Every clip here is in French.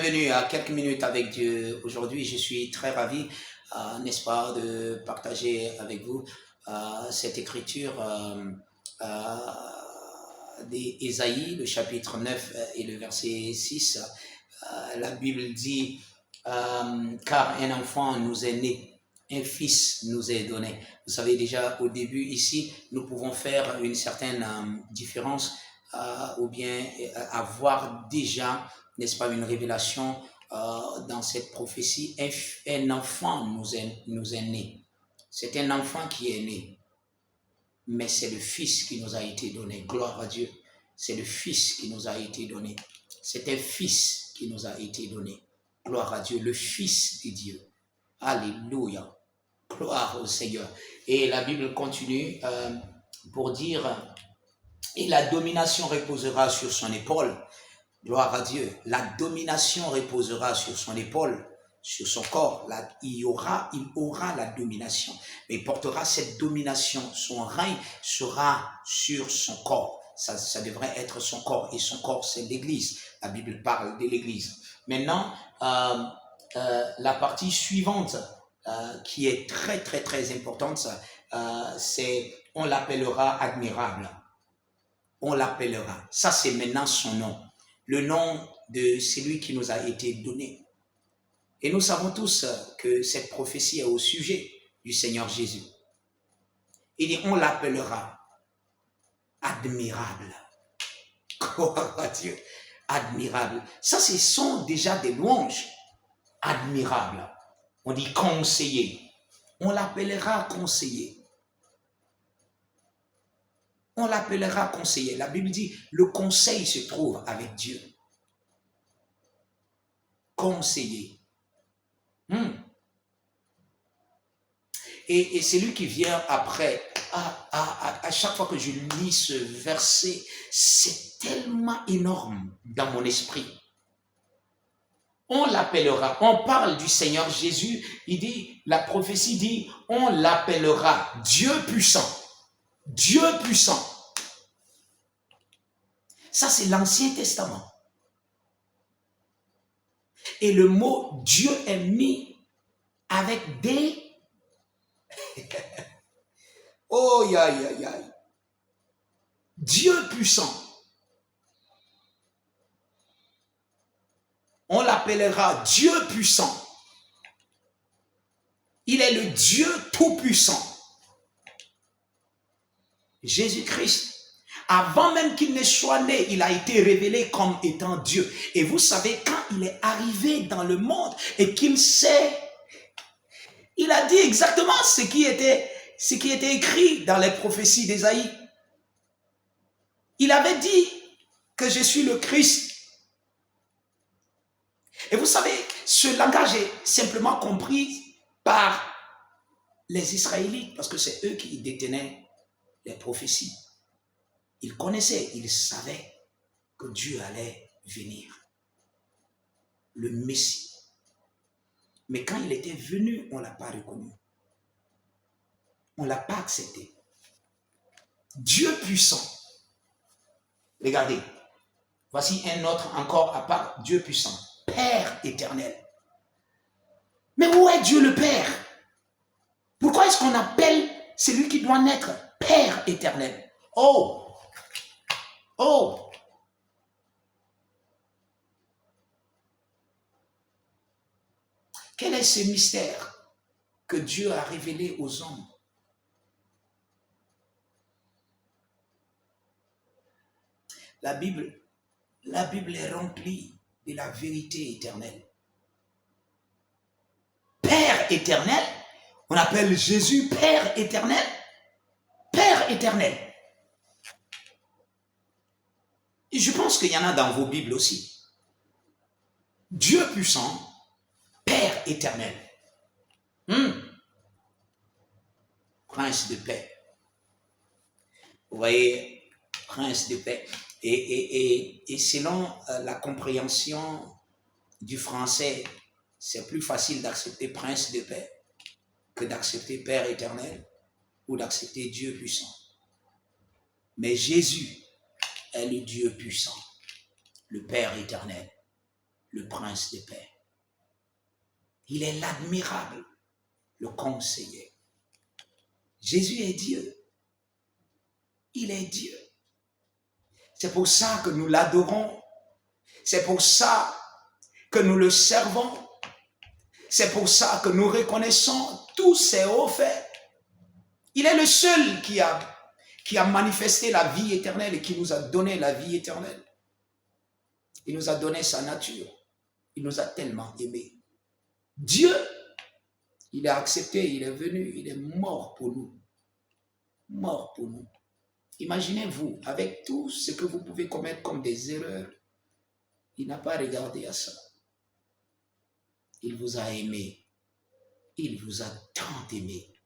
bienvenue à quelques minutes avec Dieu. Aujourd'hui, je suis très ravi, n'est-ce pas, de partager avec vous cette écriture d'Ésaïe, le chapitre 9 et le verset 6. La Bible dit, car un enfant nous est né, un fils nous est donné. Vous savez déjà au début ici, nous pouvons faire une certaine différence ou bien avoir déjà, n'est-ce pas, une révélation dans cette prophétie. Un enfant nous est né. C'est un enfant qui est né, mais c'est le Fils qui nous a été donné. Gloire à Dieu. C'est le Fils qui nous a été donné. C'est un Fils qui nous a été donné. Gloire à Dieu, le Fils de Dieu. Alléluia. Gloire au Seigneur. Et la Bible continue pour dire, et la domination reposera sur son épaule. Gloire à Dieu. La domination reposera sur son épaule, sur son corps. Il aura la domination. Mais il portera cette domination. Son règne sera sur son corps. Ça devrait être son corps. Et son corps, c'est l'Église. La Bible parle de l'Église. Maintenant, la partie suivante, qui est très, très, très importante, c'est on l'appellera admirable. On l'appellera. Ça, c'est maintenant son nom. Le nom de celui qui nous a été donné. Et nous savons tous que cette prophétie est au sujet du Seigneur Jésus. Il dit, on l'appellera admirable. Gloire à Dieu. Admirable. Ça, ce sont déjà des louanges. Admirable. On dit conseiller. On l'appellera conseiller. On l'appellera conseiller. La Bible dit, le conseil se trouve avec Dieu. Conseiller. Et celui qui vient après, à chaque fois que je lis ce verset, c'est tellement énorme dans mon esprit. On l'appellera, on parle du Seigneur Jésus, il dit, la prophétie dit, on l'appellera Dieu puissant. Dieu puissant. Ça, c'est l'Ancien Testament. Et le mot Dieu est mis avec des... Oh, aïe. Dieu puissant. On l'appellera Dieu puissant. Il est le Dieu tout-puissant. Jésus-Christ, avant même qu'il ne soit né, il a été révélé comme étant Dieu. Et vous savez, quand il est arrivé dans le monde et qu'il sait, il a dit exactement ce qui était écrit dans les prophéties d'Ésaïe. Il avait dit que je suis le Christ. Et vous savez, ce langage est simplement compris par les Israélites, parce que c'est eux qui détenaient les prophéties. Ils connaissaient, ils savaient que Dieu allait venir, le Messie. Mais quand il était venu, on ne l'a pas reconnu. On ne l'a pas accepté. Dieu puissant. Regardez, voici un autre encore à part Dieu puissant. Père éternel. Mais où est Dieu le Père? Pourquoi est-ce qu'on appelle celui qui doit naître Père éternel? Oh! Quel est ce mystère que Dieu a révélé aux hommes? La Bible est remplie de la vérité éternelle. Père éternel, on appelle Jésus Père éternel. Père éternel. Et je pense qu'il y en a dans vos Bibles aussi. Dieu puissant, Père éternel. Prince de paix. Vous voyez, prince de paix. Et selon la compréhension du français, c'est plus facile d'accepter prince de paix que d'accepter Père éternel ou d'accepter Dieu puissant. Mais Jésus est le Dieu puissant, le Père éternel, le prince de paix. Il est l'admirable, le conseiller. Jésus est Dieu. Il est Dieu. C'est pour ça que nous l'adorons. C'est pour ça que nous le servons. C'est pour ça que nous reconnaissons tous ses hauts faits. Il est le seul qui a manifesté la vie éternelle et qui nous a donné la vie éternelle. Il nous a donné sa nature. Il nous a tellement aimés. Dieu, il a accepté, il est venu, il est mort pour nous. Mort pour nous. Imaginez-vous, avec tout ce que vous pouvez commettre comme des erreurs, il n'a pas regardé à ça. Il vous a aimé. Il vous a tant aimé.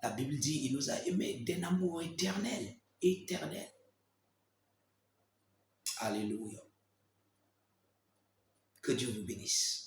La Bible dit, il nous a aimés d'un amour éternel. Éternel. Alléluia. Que Dieu vous bénisse.